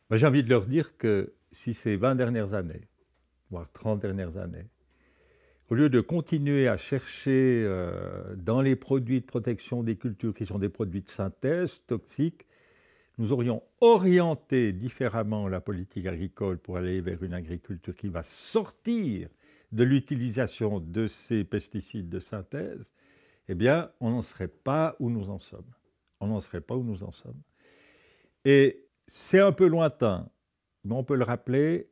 Moi, j'ai envie de leur dire que si ces 20 dernières années, voire 30 dernières années, au lieu de continuer à chercher dans les produits de protection des cultures qui sont des produits de synthèse toxiques, nous aurions orienté différemment la politique agricole pour aller vers une agriculture qui va sortir de l'utilisation de ces pesticides de synthèse, eh bien, on n'en serait pas où nous en sommes. On n'en serait pas où nous en sommes. Et c'est un peu lointain, mais on peut le rappeler,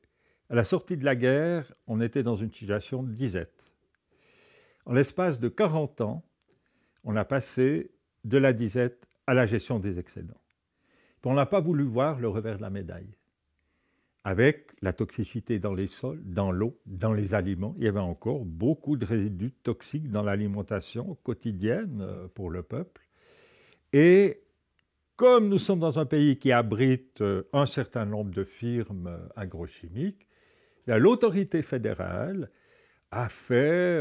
à la sortie de la guerre, on était dans une situation de disette. En l'espace de 40 ans, on a passé de la disette à la gestion des excédents. Puis on n'a pas voulu voir le revers de la médaille. Avec la toxicité dans les sols, dans l'eau, dans les aliments, il y avait encore beaucoup de résidus toxiques dans l'alimentation quotidienne pour le peuple. Et comme nous sommes dans un pays qui abrite un certain nombre de firmes agrochimiques, l'autorité fédérale a fait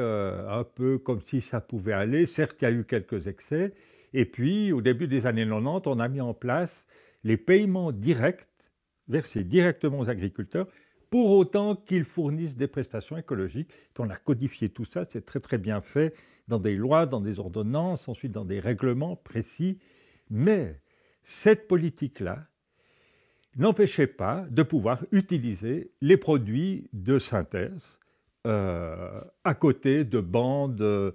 un peu comme si ça pouvait aller. Certes, il y a eu quelques excès. Et puis, au début des années 90, on a mis en place les paiements directs, versés directement aux agriculteurs, pour autant qu'ils fournissent des prestations écologiques. Puis on a codifié tout ça, c'est très très bien fait, dans des lois, dans des ordonnances, ensuite dans des règlements précis. Mais cette politique-là n'empêchait pas de pouvoir utiliser les produits de synthèse à côté de bandes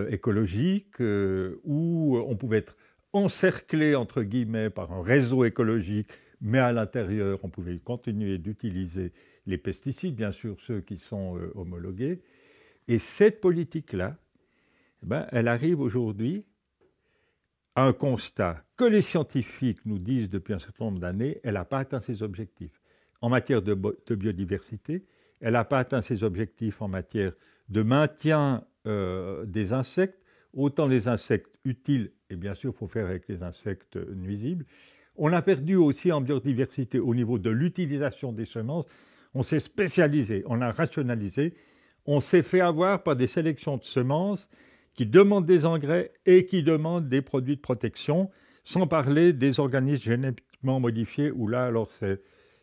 écologiques où on pouvait être encerclé, entre guillemets, par un réseau écologique, mais à l'intérieur, on pouvait continuer d'utiliser les pesticides, bien sûr ceux qui sont homologués. Et cette politique-là, eh ben, elle arrive aujourd'hui à un constat que les scientifiques nous disent depuis un certain nombre d'années, elle n'a pas atteint ses objectifs. En matière de biodiversité, elle n'a pas atteint ses objectifs en matière de maintien des insectes, autant les insectes utiles, et bien sûr, il faut faire avec les insectes nuisibles. On a perdu aussi en biodiversité au niveau de l'utilisation des semences. On s'est spécialisé, on a rationalisé, on s'est fait avoir par des sélections de semences qui demandent des engrais et qui demandent des produits de protection, sans parler des organismes génétiquement modifiés, où là, alors, il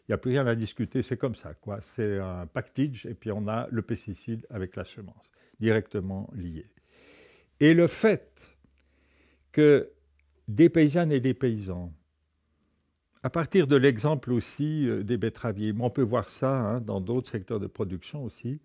n'y a plus rien à discuter, c'est comme ça, quoi. C'est un package, et puis on a le pesticide avec la semence, directement lié. Et le fait que des paysannes et des paysans, à partir de l'exemple aussi des betteraviers, mais on peut voir ça hein, dans d'autres secteurs de production aussi,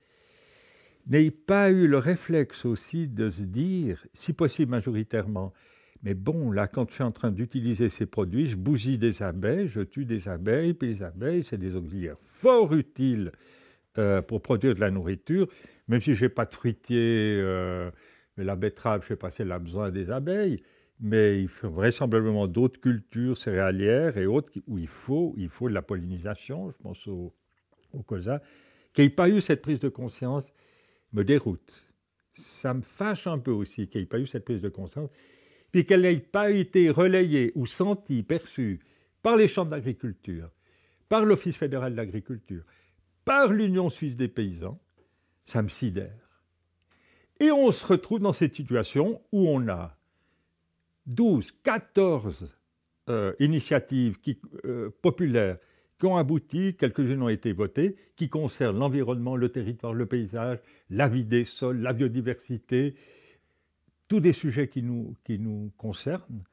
n'aient pas eu le réflexe aussi de se dire, si possible majoritairement, mais bon, là, quand je suis en train d'utiliser ces produits, je bousille des abeilles, je tue des abeilles, puis les abeilles, c'est des auxiliaires fort utiles pour produire de la nourriture, même si je n'ai pas de fruitier, la betterave, je ne sais pas si elle a besoin des abeilles, mais il faut vraisemblablement d'autres cultures céréalières et autres où il faut de la pollinisation, je pense au colza, qui n'ait pas eu cette prise de conscience me déroute. Ça me fâche un peu aussi qu'il n'y ait pas eu cette prise de conscience, puis qu'elle n'ait pas été relayée ou sentie, perçue par les chambres d'agriculture, par l'Office fédéral de l'agriculture, par l'Union suisse des paysans, ça me sidère. Et on se retrouve dans cette situation où on a 12, 14 initiatives populaires qui ont abouti, quelques-unes ont été votées, qui concernent l'environnement, le territoire, le paysage, la vie des sols, la biodiversité, tous des sujets qui nous concernent,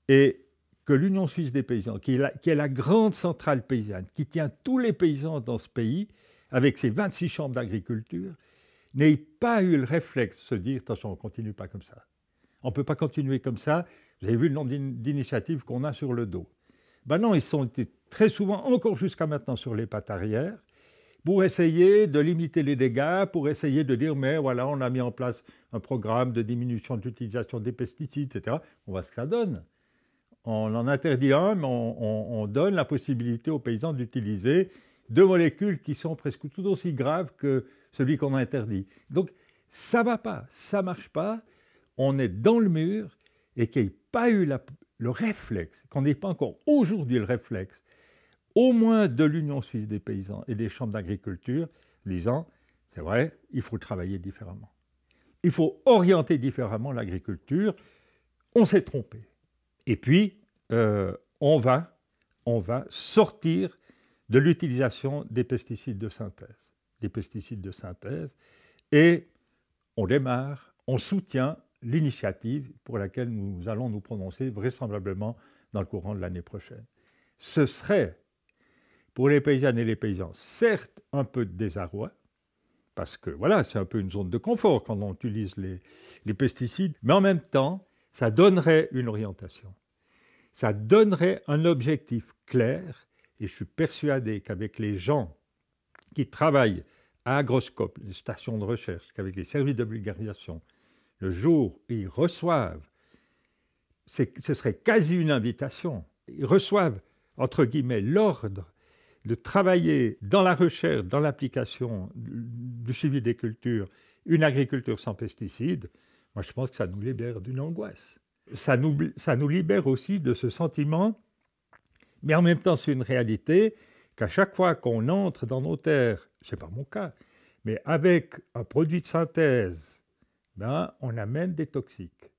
et que l'Union suisse des paysans, qui est la grande centrale paysanne, qui tient tous les paysans dans ce pays, avec ses 26 chambres d'agriculture, n'ait pas eu le réflexe de se dire, attention, on ne continue pas comme ça. On ne peut pas continuer comme ça. Vous avez vu le nombre d'initiatives qu'on a sur le dos. Ben non, ils sont très souvent, encore jusqu'à maintenant, sur les pattes arrière, pour essayer de limiter les dégâts, pour essayer de dire, mais voilà, on a mis en place un programme de diminution de l'utilisation des pesticides, etc. On voit ce que ça donne. On en interdit un, mais on donne la possibilité aux paysans d'utiliser deux molécules qui sont presque tout aussi graves que celui qu'on a interdit. Donc, ça ne va pas, ça ne marche pas. On est dans le mur et qu'il n'y ait pas eu le réflexe, qu'on n'ait pas encore aujourd'hui le réflexe, au moins de l'Union suisse des paysans et des chambres d'agriculture, disant, c'est vrai, il faut travailler différemment. Il faut orienter différemment l'agriculture. On s'est trompé. Et puis, on va sortir de l'utilisation des pesticides de synthèse. Des pesticides de synthèse. Et on démarre, on soutient l'initiative pour laquelle nous allons nous prononcer vraisemblablement dans le courant de l'année prochaine. Ce serait, pour les paysannes et les paysans, certes un peu de désarroi, parce que voilà, c'est un peu une zone de confort quand on utilise les pesticides, mais en même temps, ça donnerait une orientation. Ça donnerait un objectif clair, et je suis persuadé qu'avec les gens qui travaillent à Agroscope, les stations de recherche, qu'avec les services de vulgarisation, le jour où ils reçoivent, ce serait quasi une invitation, ils reçoivent, entre guillemets, l'ordre de travailler dans la recherche, dans l'application du suivi des cultures, une agriculture sans pesticides, moi je pense que ça nous libère d'une angoisse. Ça nous libère aussi de ce sentiment, mais en même temps c'est une réalité, qu'à chaque fois qu'on entre dans nos terres, ce n'est pas mon cas, mais avec un produit de synthèse, ben, on amène des toxiques.